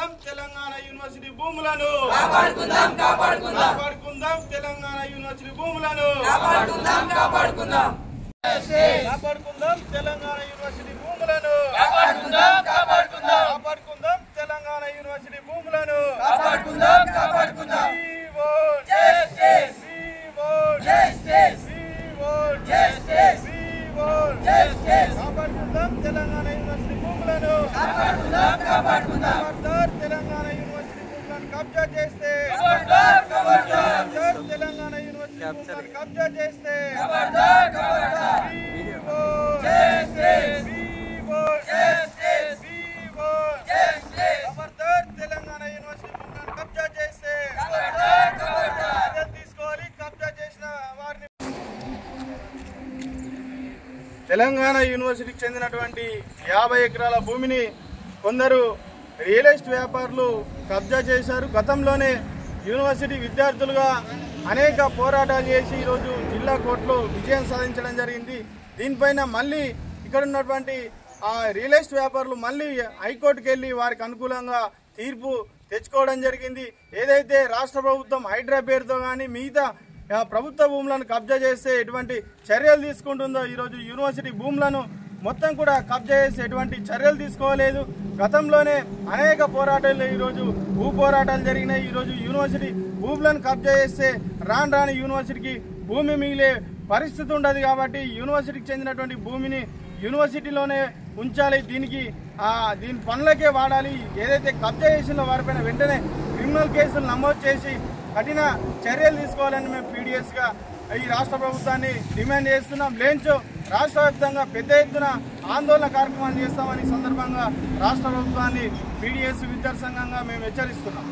కాపాడుకుందాం తెలంగాణ యూనివర్సిటీ భూములను తెలంగాణ యూనివర్సిటీ భూములను కాపాడుకుందాం తెలంగాణ యూనివర్సిటీ భూములను కాపాడుకుందాం తెలంగాణ యూనివర్సిటీ భూములను కాపాడుకుందాం తెలంగాణ యూనివర్సిటీ భూములను తెలంగాణ యూనివర్సిటీ భూములను కబ్జా చేస్తే తెలంగాణ యూనివర్సిటీ భూములను కబ్జా చేస్తే తెలంగాణ యూనివర్సిటీ భూములను కబ్జా చేస్తే తీసుకోవాలి. కబ్జా చేసిన వారిని తెలంగాణ యూనివర్సిటీకి చెందినటువంటి 50 ఎకరాల భూమిని కొందరు రియల్ ఎస్టేట్ వ్యాపారులు కబ్జా చేశారు. గతంలోనే యూనివర్సిటీ విద్యార్థులుగా అనేక పోరాటాలు చేసి ఈరోజు జిల్లా కోర్టులో విజయం సాధించడం జరిగింది. దీనిపైన మళ్ళీ ఇక్కడ ఉన్నటువంటి రియల్ ఎస్టేట్ వ్యాపారులు మళ్ళీ హైకోర్టుకు వెళ్ళి వారికి అనుకూలంగా తీర్పు తెచ్చుకోవడం జరిగింది. ఏదైతే రాష్ట్ర ప్రభుత్వం హైడ్రా పేరుతో కానీ మిగతా ప్రభుత్వ భూములను కబ్జా చేస్తే ఎటువంటి చర్యలు తీసుకుంటుందో ఈరోజు యూనివర్సిటీ భూములను మొత్తం కూడా కబ్జా చేసి ఎటువంటి చర్యలు తీసుకోలేదు. గతంలోనే అనేక పోరాటాలు ఈరోజు భూ పోరాటాలు జరిగినాయి. ఈరోజు యూనివర్సిటీ భూములను కబ్జా చేస్తే రాను యూనివర్సిటీకి భూమి మిగిలే పరిస్థితి ఉండదు. కాబట్టి యూనివర్సిటీకి చెందినటువంటి భూమిని యూనివర్సిటీలోనే ఉంచాలి. దీని పనులకే వాడాలి. ఏదైతే కబ్జా చేసిందో వారిపైన వెంటనే క్రిమినల్ కేసులు నమోదు చేసి కఠిన చర్యలు తీసుకోవాలని మేము పీడిఎస్గా ఈ రాష్ట్ర ప్రభుత్వాన్ని డిమాండ్ చేస్తున్నాం. లేంచో రాష్ట్ర వ్యాప్తంగా పెద్ద ఎత్తున ఆందోళన కార్యక్రమాలు చేస్తామని సందర్భంగా రాష్ట్ర ప్రభుత్వాన్ని పీడిఎస్ విద్యార్థి సంఘంగా మేము హెచ్చరిస్తున్నాం.